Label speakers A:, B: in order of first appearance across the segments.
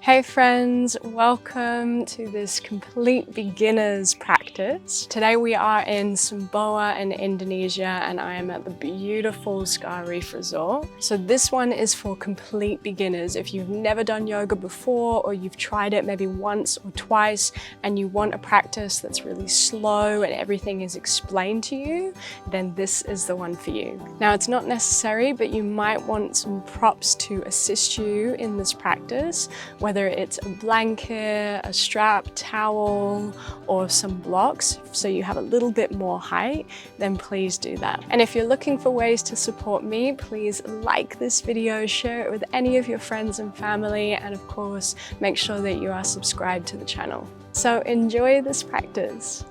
A: Hey friends, welcome to this complete beginners practice. Today we are in Sumbawa in Indonesia and I am at the beautiful Scar Reef Resort. So this one is for complete beginners. If you've never done yoga before or you've tried it maybe once or twice and you want a practice that's really slow and everything is explained to you, then this is the one for you. Now it's not necessary, but you might want some props to assist you in this practice, whether it's a blanket, a strap, towel, or some blocks, so you have a little bit more height, then please do that. And if you're looking for ways to support me, please like this video, share it with any of your friends and family, and of course, make sure that you are subscribed to the channel. So enjoy this practice.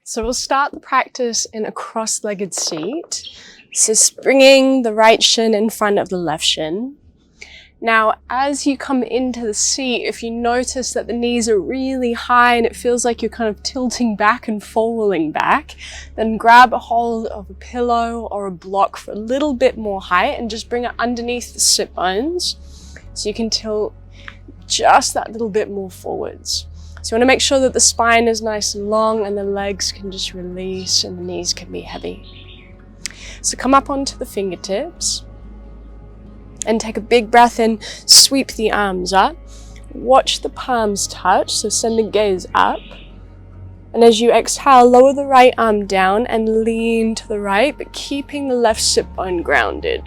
A: So we'll start the practice in a cross-legged seat. So bringing the right shin in front of the left shin. Now, as you come into the seat, if you notice that the knees are really high and it feels like you're kind of tilting back and falling back, then grab a hold of a pillow or a block for a little bit more height and just bring it underneath the sit bones so you can tilt just that little bit more forwards. So you want to make sure that the spine is nice and long and the legs can just release and the knees can be heavy. So come up onto the fingertips and take a big breath in, sweep the arms up, watch the palms touch, so send the gaze up. And as you exhale, lower the right arm down and lean to the right, but keeping the left sit bone grounded.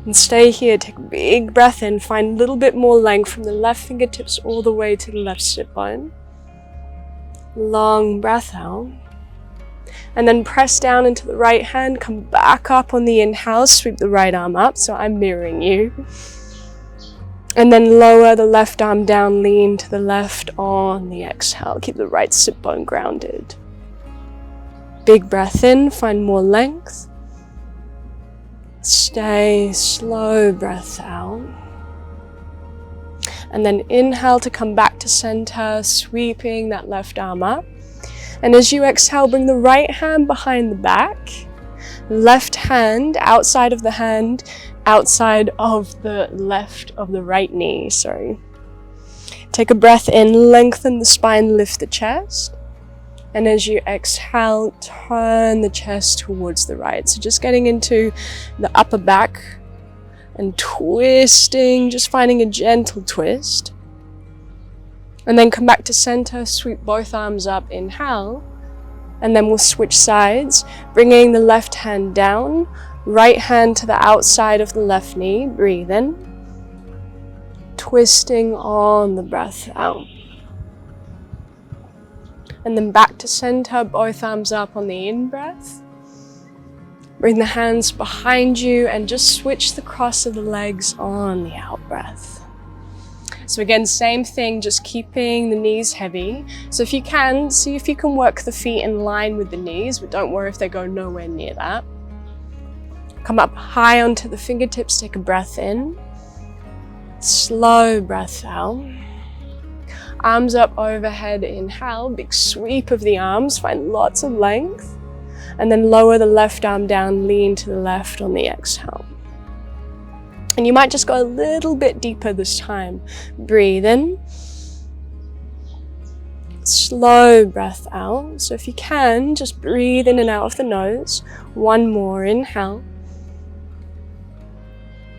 A: And stay here, take a big breath in, find a little bit more length from the left fingertips all the way to the left sit bone. Long breath out. And then press down into the right hand, come back up on the inhale, sweep the right arm up, so I'm mirroring you. And then lower the left arm down, lean to the left on the exhale, keep the right sit bone grounded. Big breath in, find more length. Stay, slow breath out. And then inhale to come back to center, sweeping that left arm up. And as you exhale, bring the right hand behind the back, left hand outside of the hand, outside of the left of the right knee, sorry. Take a breath in, lengthen the spine, lift the chest. And as you exhale, turn the chest towards the right. So just getting into the upper back and twisting, just finding a gentle twist. And then come back to center, sweep both arms up, inhale. And then we'll switch sides, bringing the left hand down, right hand to the outside of the left knee, breathe in. Twisting on the breath out. And then back to center, both arms up on the in-breath. Bring the hands behind you and just switch the cross of the legs on the out-breath. So again, same thing, just keeping the knees heavy. So if you can, see if you can work the feet in line with the knees, but don't worry if they go nowhere near that. Come up high onto the fingertips, take a breath in. Slow breath out. Arms up overhead, inhale, big sweep of the arms, find lots of length. And then lower the left arm down, lean to the left on the exhale. And you might just go a little bit deeper this time. Breathe in. Slow breath out. So if you can, just breathe in and out of the nose. One more, inhale.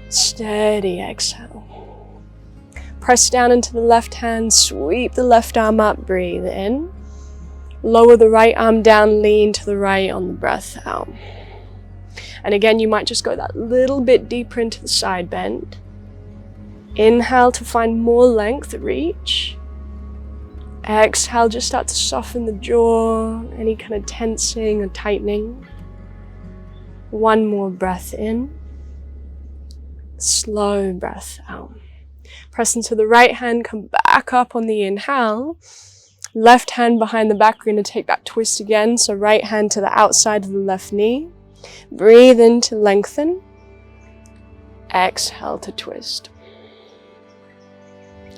A: Steady exhale. Press down into the left hand, sweep the left arm up, breathe in. Lower the right arm down, lean to the right on the breath out. And again, you might just go that little bit deeper into the side bend. Inhale to find more length, reach. Exhale, just start to soften the jaw, any kind of tensing or tightening. One more breath in. Slow breath out. Press into the right hand, come back up on the inhale. Left hand behind the back, we're going to take that twist again. So right hand to the outside of the left knee. Breathe in to lengthen. Exhale to twist.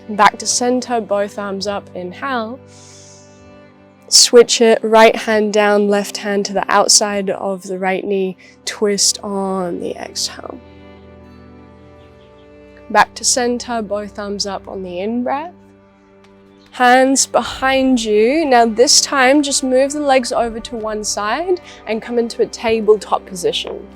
A: Back to center, both arms up, inhale. Switch it, right hand down, left hand to the outside of the right knee, twist on the exhale. Back to center, both arms up on the in-breath. Hands behind you. Now this time, just move the legs over to one side and come into a tabletop position.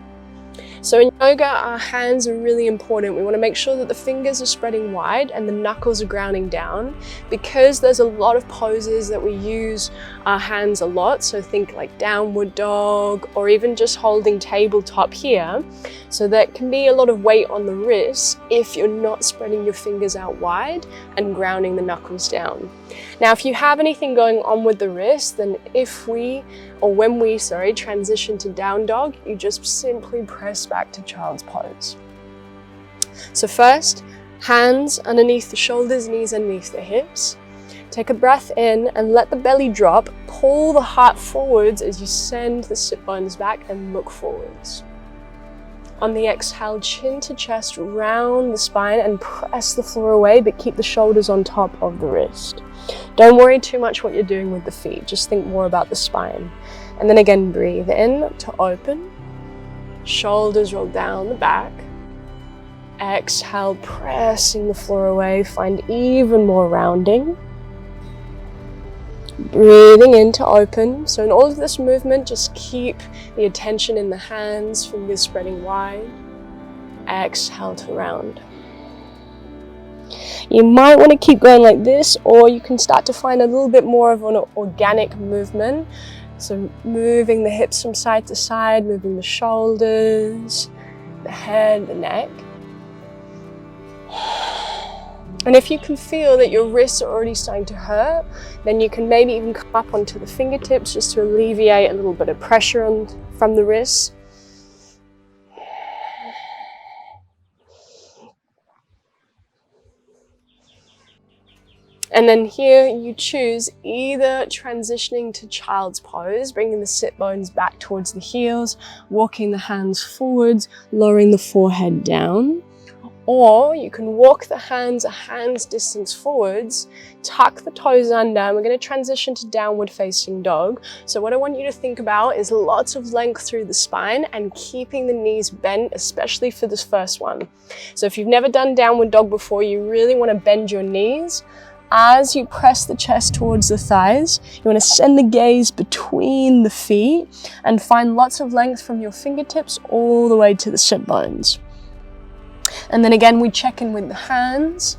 A: So in yoga, our hands are really important. We want to make sure that the fingers are spreading wide and the knuckles are grounding down, because there's a lot of poses that we use our hands a lot. So think like downward dog, or even just holding tabletop here. So that can be a lot of weight on the wrists if you're not spreading your fingers out wide and grounding the knuckles down. Now, if you have anything going on with the wrist, then when we transition to down dog, you just simply press back to child's pose. So first, hands underneath the shoulders, knees underneath the hips. Take a breath in and let the belly drop. Pull the heart forwards as you send the sit bones back and look forwards. On the exhale, chin to chest, round the spine and press the floor away, but keep the shoulders on top of the wrist. Don't worry too much what you're doing with the feet, just think more about the spine. And then again, breathe in to open, shoulders roll down the back. Exhale, pressing the floor away, find even more rounding. Breathing in to open. So in all of this movement, just keep the attention in the hands, fingers spreading wide. Exhale to round. You might want to keep going like this, or you can start to find a little bit more of an organic movement. So moving the hips from side to side, moving the shoulders, the head, the neck. And if you can feel that your wrists are already starting to hurt, then you can maybe even come up onto the fingertips just to alleviate a little bit of pressure from the wrists. And then here you choose either transitioning to child's pose, bringing the sit bones back towards the heels, walking the hands forwards, lowering the forehead down. Or you can walk the hands a hand's distance forwards, tuck the toes under, and we're going to transition to downward facing dog. So what I want you to think about is lots of length through the spine and keeping the knees bent, especially for this first one. So if you've never done downward dog before, you really want to bend your knees. As you press the chest towards the thighs, you want to send the gaze between the feet and find lots of length from your fingertips all the way to the sit bones. And then again, we check in with the hands.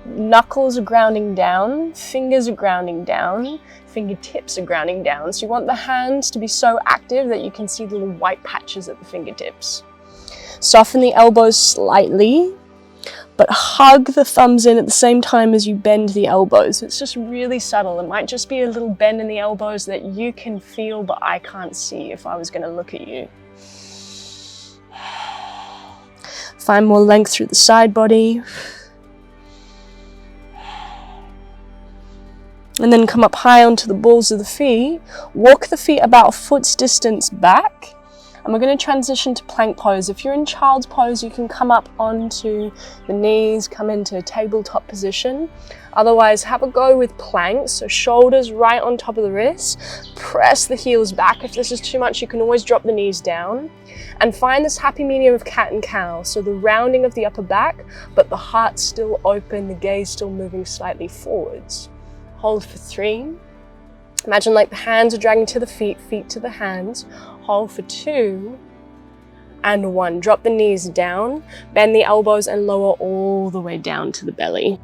A: Knuckles are grounding down, fingers are grounding down, fingertips are grounding down. So you want the hands to be so active that you can see the little white patches at the fingertips. Soften the elbows slightly, but hug the thumbs in at the same time as you bend the elbows. It's just really subtle. It might just be a little bend in the elbows that you can feel, but I can't see if I was going to look at you. Find more length through the side body. And then come up high onto the balls of the feet. Walk the feet about a foot's distance back. And we're going to transition to plank pose. If you're in child's pose, you can come up onto the knees, come into a tabletop position. Otherwise, have a go with plank. So shoulders right on top of the wrists. Press the heels back. If this is too much, you can always drop the knees down. And find this happy medium of cat and cow. So the rounding of the upper back, but the heart still open, the gaze still moving slightly forwards. Hold for 3. Imagine like the hands are dragging to the feet, feet to the hands. Hold for 2 and 1. Drop the knees down, bend the elbows and lower all the way down to the belly.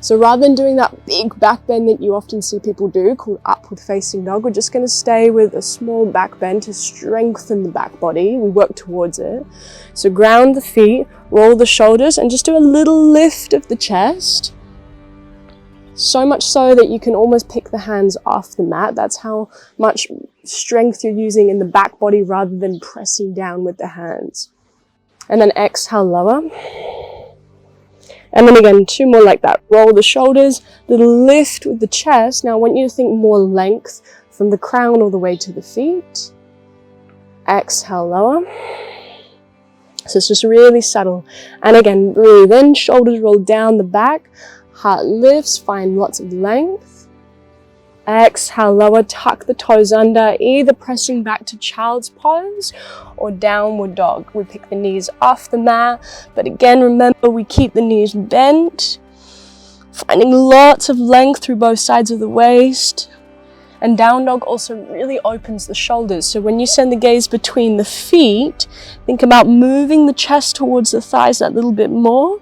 A: So rather than doing that big back bend that you often see people do called upward facing dog, we're just going to stay with a small back bend to strengthen the back body. We work towards it. So ground the feet, roll the shoulders and just do a little lift of the chest. So much so that you can almost pick the hands off the mat. That's how much strength you're using in the back body rather than pressing down with the hands. And then exhale, lower. And then again, 2 more like that. Roll the shoulders, little lift with the chest. Now I want you to think more length from the crown all the way to the feet. Exhale, lower. So it's just really subtle. And again, breathe in, shoulders roll down the back. Heart lifts, find lots of length. Exhale, lower, tuck the toes under, either pressing back to child's pose or downward dog. We pick the knees off the mat, but again, remember we keep the knees bent, finding lots of length through both sides of the waist. And down dog also really opens the shoulders. So when you send the gaze between the feet, think about moving the chest towards the thighs that little bit more.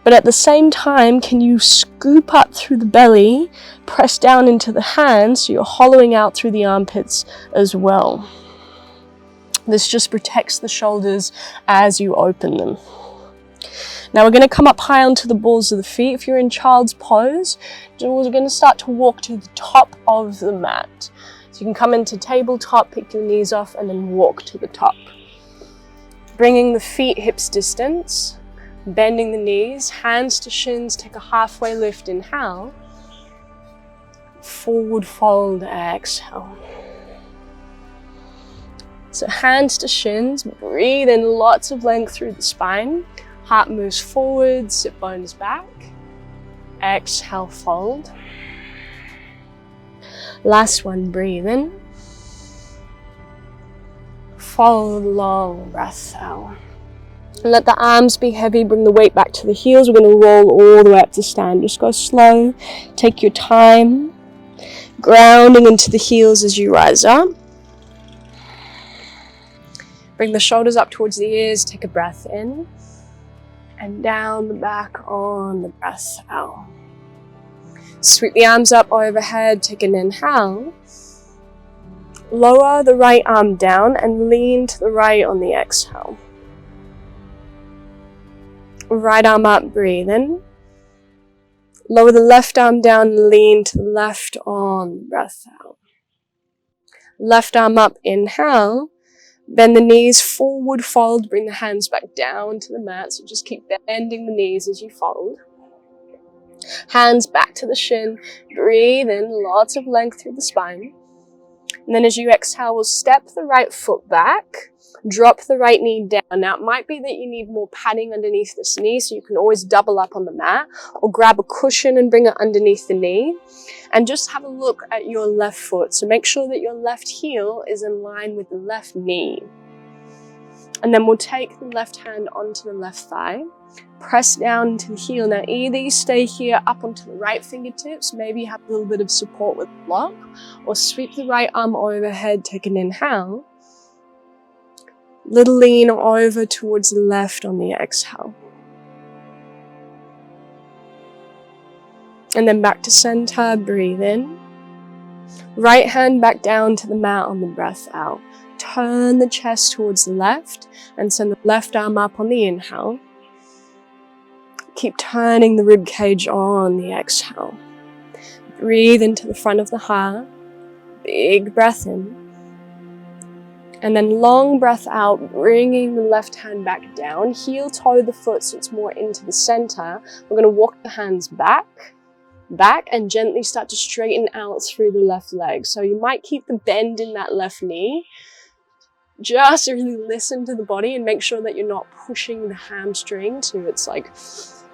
A: But at the same time, can you scoop up through the belly, press down into the hands so you're hollowing out through the armpits as well. This just protects the shoulders as you open them. Now we're going to come up high onto the balls of the feet. If you're in child's pose, we're going to start to walk to the top of the mat. So you can come into tabletop, pick your knees off, and then walk to the top. Bringing the feet hips distance, bending the knees, hands to shins, take a halfway lift, inhale. Forward fold, exhale. So hands to shins, breathe in lots of length through the spine. Heart moves forward, sit bones back. Exhale, fold. Last one, breathe in. Fold, long breath out. Let the arms be heavy, bring the weight back to the heels. We're going to roll all the way up to stand. Just go slow, take your time. Grounding into the heels as you rise up. Bring the shoulders up towards the ears, take a breath in. And down the back on the breath out. Sweep the arms up overhead, take an inhale. Lower the right arm down and lean to the right on the exhale. Right arm up, breathe in. Lower the left arm down, lean to the left on the breath out. Left arm up, inhale. Bend the knees, forward fold, bring the hands back down to the mat. So just keep bending the knees as you fold. Hands back to the shin, breathe in, lots of length through the spine. And then as you exhale, we'll step the right foot back, drop the right knee down. Now it might be that you need more padding underneath this knee, so you can always double up on the mat or grab a cushion and bring it underneath the knee. And just have a look at your left foot. So make sure that your left heel is in line with the left knee. And then we'll take the left hand onto the left thigh, press down into the heel. Now either you stay here up onto the right fingertips, maybe you have a little bit of support with the block, or sweep the right arm overhead, take an inhale. Little lean over towards the left on the exhale. And then back to center, breathe in. Right hand back down to the mat on the breath out. Turn the chest towards the left and send the left arm up on the inhale. Keep turning the rib cage on the exhale. Breathe into the front of the heart. Big breath in. And then long breath out, bringing the left hand back down. Heel toe the foot so it's more into the center. We're going to walk the hands back, and gently start to straighten out through the left leg. So you might keep the bend in that left knee. Just really listen to the body and make sure that you're not pushing the hamstring so it's like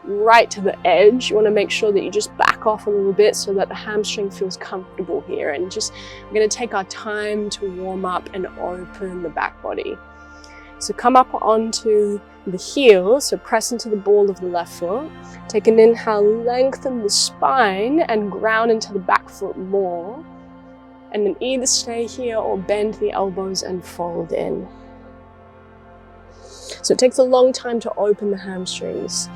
A: right to the edge. You want to make sure that you just back off a little bit so that the hamstring feels comfortable here. And just, we're going to take our time to warm up and open the back body. So come up onto the heel, so press into the ball of the left foot. Take an inhale, lengthen the spine and ground into the back foot more. And then either stay here or bend the elbows and fold in. So it takes a long time to open the hamstrings.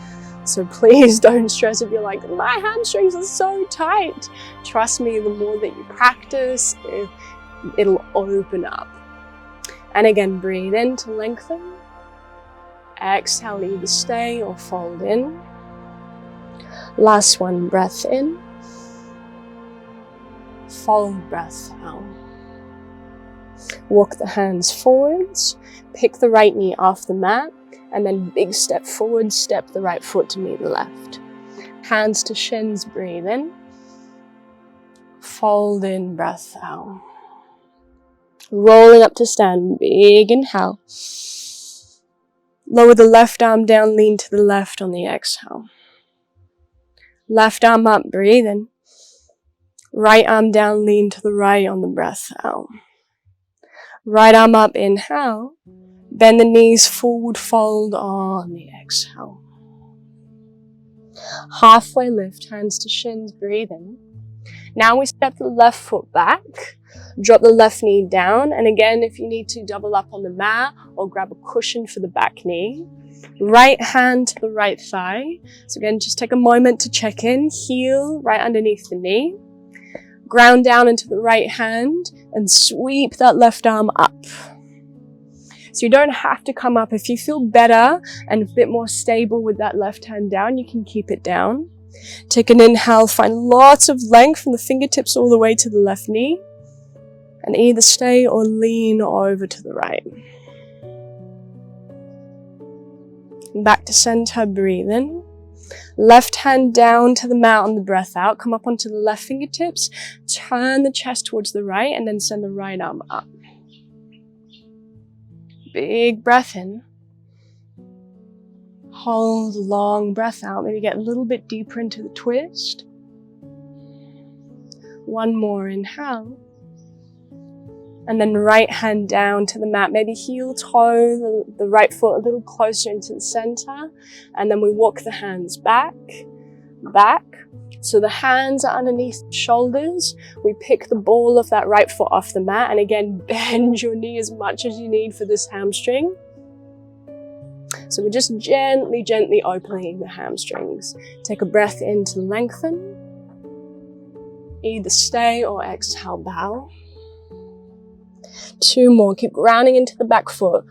A: So please don't stress if you're like, my hamstrings are so tight. Trust me, the more that you practice, it'll open up. And again, breathe in to lengthen. Exhale, either stay or fold in. Last one, breath in. Fold, breath out. Walk the hands forwards. Pick the right knee off the mat. And then big step forward, step the right foot to meet the left. Hands to shins, breathe in. Fold in, breath out. Rolling up to stand, big inhale. Lower the left arm down, lean to the left on the exhale. Left arm up, breathe in. Right arm down, lean to the right on the breath out. Right arm up, inhale. Bend the knees, forward fold on the exhale. Halfway lift, hands to shins, breathe in. Now we step the left foot back, drop the left knee down, and again, if you need to, double up on the mat or grab a cushion for the back knee. Right hand to the right thigh. So again, just take a moment to check in, heel right underneath the knee. Ground down into the right hand and sweep that left arm up. So you don't have to come up. If you feel better and a bit more stable with that left hand down, you can keep it down. Take an inhale, find lots of length from the fingertips all the way to the left knee. And either stay or lean over to the right. Back to center, breathe in. Left hand down to the mat on the breath out. Come up onto the left fingertips. Turn the chest towards the right and then send the right arm up. Big breath in. Hold, long breath out. Maybe get a little bit deeper into the twist. One more, inhale. And then right hand down to the mat. Maybe heel toe the right foot a little closer into the center. And then we walk the hands back, back. So the hands are underneath the shoulders. We pick the ball of that right foot off the mat. And again, bend your knee as much as you need for this hamstring. So we're just gently, gently opening the hamstrings. Take a breath in to lengthen. Either stay or exhale, bow. Two more. Keep grounding into the back foot.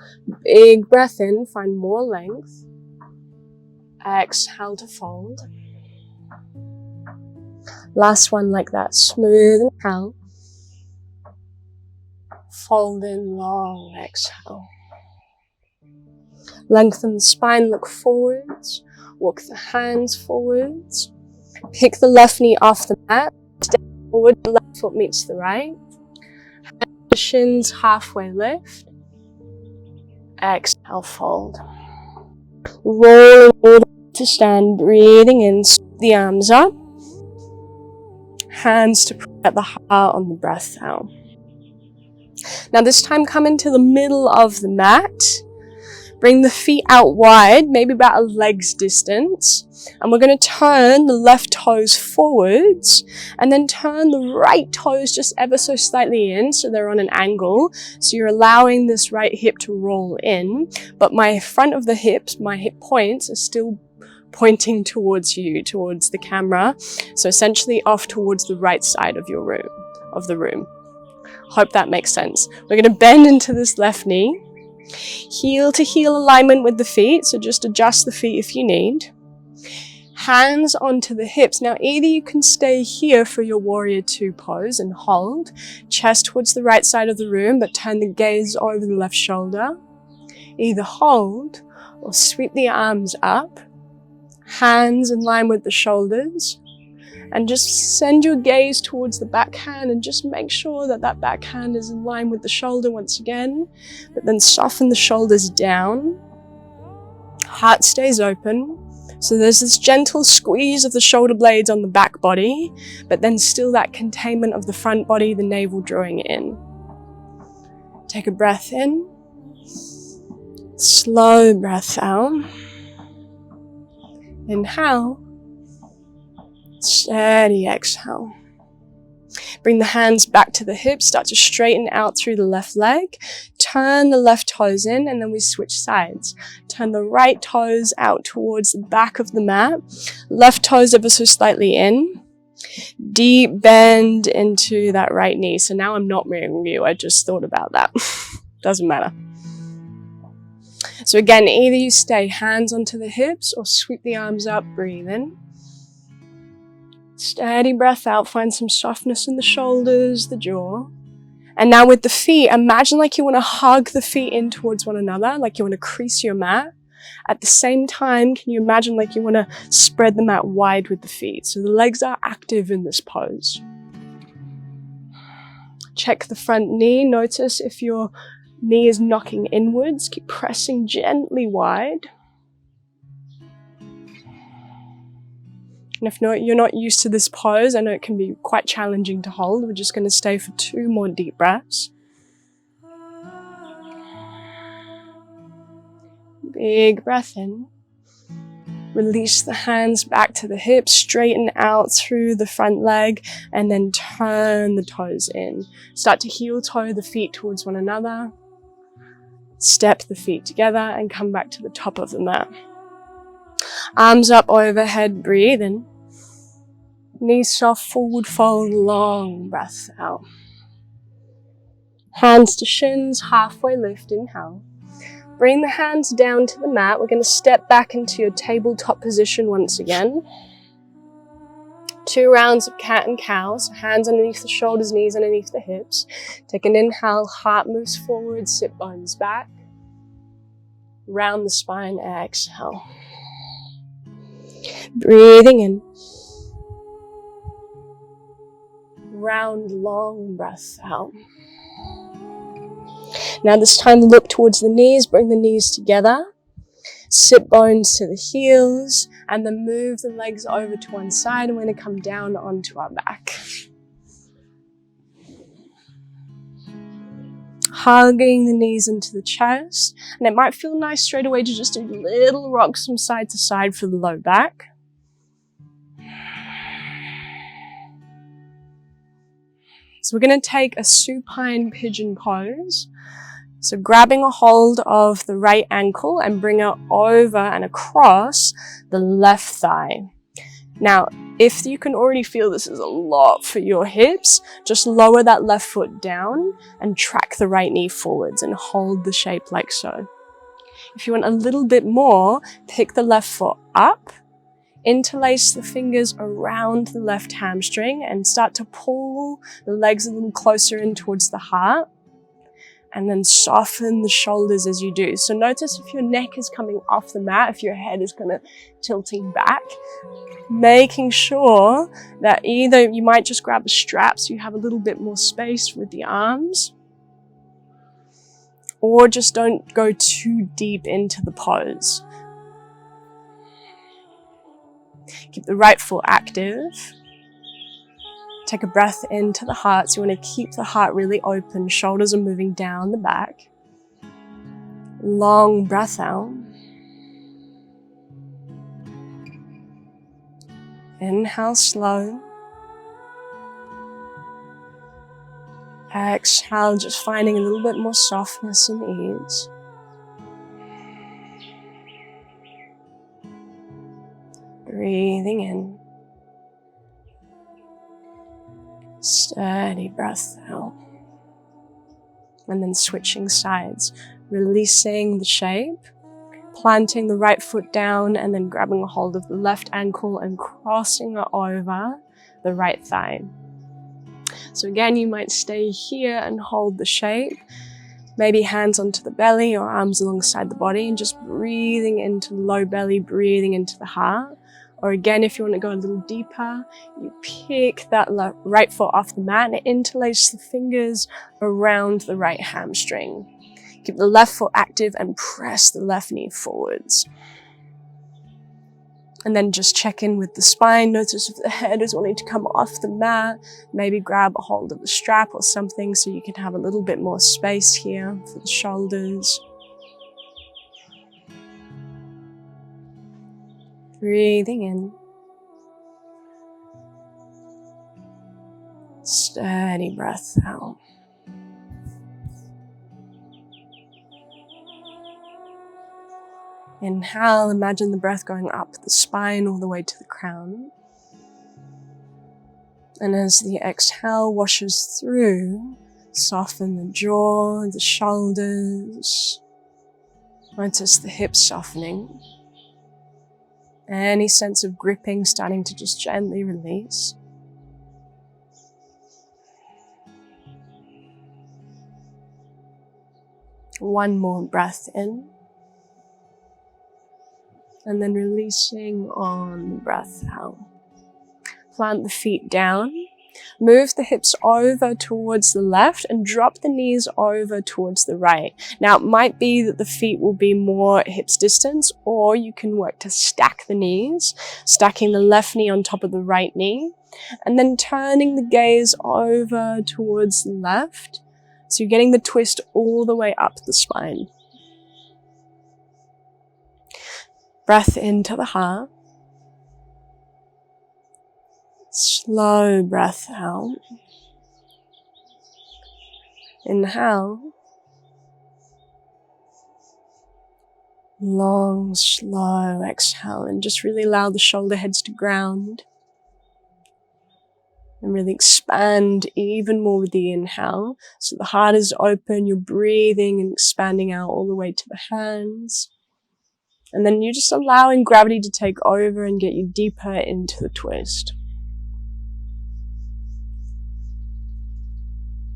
A: Big breath in. Find more length. Exhale to fold. Last one like that. Smooth inhale. Fold in long. Exhale. Lengthen the spine. Look forwards. Walk the hands forwards. Pick the left knee off the mat. Step forward. The left foot meets the right. Shins halfway lift. Exhale, fold. Roll to stand, breathing in, sweep the arms up. Hands to at the heart on the breath out. Now this time come into the middle of the mat. Bring the feet out wide, maybe about a leg's distance. And we're going to turn the left toes forwards and then turn the right toes just ever so slightly in so they're on an angle. So you're allowing this right hip to roll in, but my front of the hips, my hip points are still pointing towards you, towards the camera. So essentially off towards the right side of the room. Hope that makes sense. We're going to bend into this left knee. Heel to heel alignment with the feet, so just adjust the feet if you need. Hands onto the hips. Now either you can stay here for your warrior two pose and hold, chest towards the right side of the room, but turn the gaze over the left shoulder. Either hold or sweep the arms up, hands in line with the shoulders, and just send your gaze towards the backhand and just make sure that that backhand is in line with the shoulder once again, but then soften the shoulders down. Heart stays open. So there's this gentle squeeze of the shoulder blades on the back body, but then still that containment of the front body, the navel drawing in. Take a breath in. Slow breath out. Inhale. Steady exhale. Bring the hands back to the hips, start to straighten out through the left leg. Turn the left toes in and then we switch sides. Turn the right toes out towards the back of the mat. Left toes ever so slightly in. Deep bend into that right knee. So now I'm not mirroring you, I just thought about that. Doesn't matter. So again, either you stay hands onto the hips or sweep the arms up, breathe in. Steady breath out, find some softness in the shoulders, the jaw. And now with the feet, imagine like you want to hug the feet in towards one another, like you want to crease your mat. At the same time, can you imagine like you want to spread the mat wide with the feet? So the legs are active in this pose. Check the front knee. Notice if your knee is knocking inwards. Keep pressing gently wide. And if not, you're not used to this pose, I know it can be quite challenging to hold. We're just going to stay for 2 more deep breaths. Big breath in. Release the hands back to the hips, straighten out through the front leg, and then turn the toes in. Start to heel toe the feet towards one another. Step the feet together and come back to the top of the mat. Arms up overhead, breathe in. Knees soft, forward fold, long breath out. Hands to shins, halfway lift, inhale. Bring the hands down to the mat. We're going to step back into your tabletop position once again. 2 rounds of cat and cow. So hands underneath the shoulders, knees underneath the hips. Take an inhale, heart moves forward, sit bones back. Round the spine, exhale. Breathing in. Round, long breath out. Now this time look towards the knees, bring the knees together. Sit bones to the heels, and then move the legs over to one side, and we're going to come down onto our back. Hugging the knees into the chest, and it might feel nice straight away to just do little rocks from side to side for the low back. So we're going to take a supine pigeon pose. So grabbing a hold of the right ankle and bring it over and across the left thigh. Now, if you can already feel this is a lot for your hips, just lower that left foot down and track the right knee forwards and hold the shape like so. If you want a little bit more, pick the left foot up, interlace the fingers around the left hamstring and start to pull the legs a little closer in towards the heart. And then soften the shoulders as you do. So notice if your neck is coming off the mat, if your head is kind of tilting back, making sure that either you might just grab a strap so you have a little bit more space with the arms, or just don't go too deep into the pose. Keep the right foot active. Take a breath into the heart. So you want to keep the heart really open. Shoulders are moving down the back. Long breath out. Inhale slow. Exhale, just finding a little bit more softness and ease. Breathing in. Steady breath out. And then switching sides, releasing the shape, planting the right foot down and then grabbing a hold of the left ankle and crossing it over the right thigh. So again, you might stay here and hold the shape, maybe hands onto the belly or arms alongside the body and just breathing into the low belly, breathing into the heart. Or again, if you want to go a little deeper, you pick that right foot off the mat and interlace the fingers around the right hamstring. Keep the left foot active and press the left knee forwards. And then just check in with the spine. Notice if the head is wanting to come off the mat. Maybe grab a hold of the strap or something so you can have a little bit more space here for the shoulders. Breathing in. Steady breath out. Inhale, imagine the breath going up the spine all the way to the crown. And as the exhale washes through, soften the jaw, the shoulders. Notice the hips softening. Any sense of gripping starting to just gently release. One more breath in. And then releasing on the breath out. Plant the feet down. Move the hips over towards the left and drop the knees over towards the right. Now, it might be that the feet will be more hips distance, or you can work to stack the knees, stacking the left knee on top of the right knee, and then turning the gaze over towards the left. So you're getting the twist all the way up the spine. Breath into the heart. Slow breath out. Inhale. Long, slow exhale, and just really allow the shoulder heads to ground. And really expand even more with the inhale. So the heart is open, you're breathing and expanding out all the way to the hands. And then you're just allowing gravity to take over and get you deeper into the twist.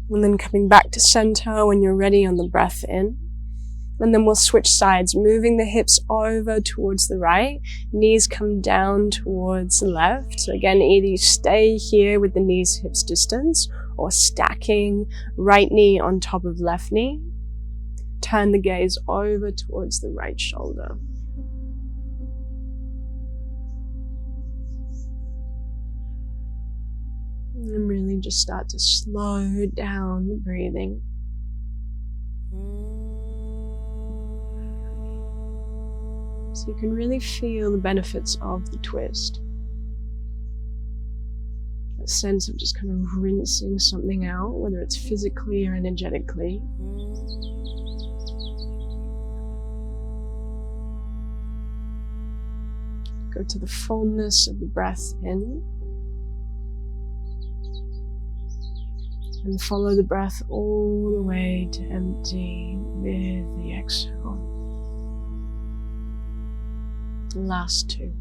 A: And then coming back to center when you're ready on the breath in. And then we'll switch sides, moving the hips over towards the right, knees come down towards the left. So again, either you stay here with the knees hips distance, or stacking right knee on top of left knee. Turn the gaze over towards the right shoulder. And really just start to slow down the breathing. So you can really feel the benefits of the twist. A sense of just kind of rinsing something out, whether it's physically or energetically. Go to the fullness of the breath in. And follow the breath all the way to empty with the exhale. Last two.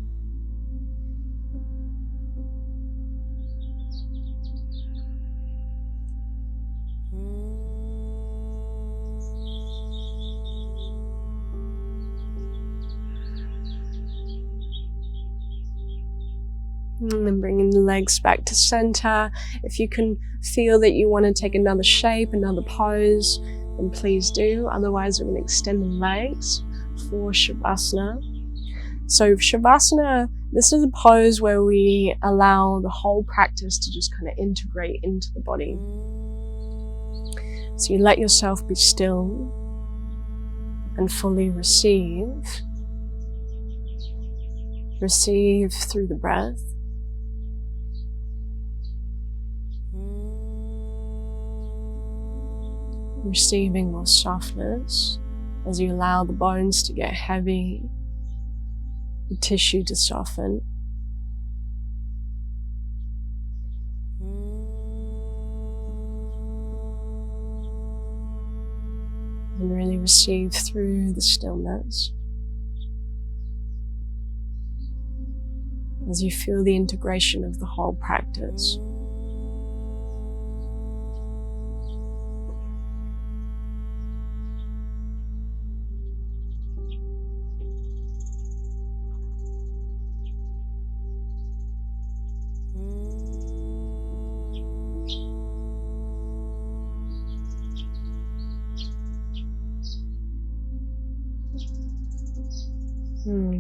A: And then bringing the legs back to center. If you can feel that you want to take another shape, another pose, then please do. Otherwise, we're going to extend the legs for Shavasana. So Shavasana, this is a pose where we allow the whole practice to just kind of integrate into the body. So you let yourself be still and fully receive. Receive through the breath. Receiving more softness as you allow the bones to get heavy, the tissue to soften. And really receive through the stillness. As you feel the integration of the whole practice.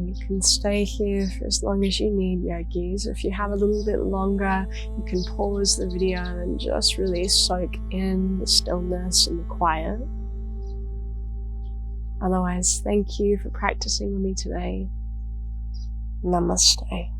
A: You can stay here for as long as you need, yogis. If you have a little bit longer, you can pause the video and just really soak in the stillness and the quiet. Otherwise, thank you for practicing with me today. Namaste.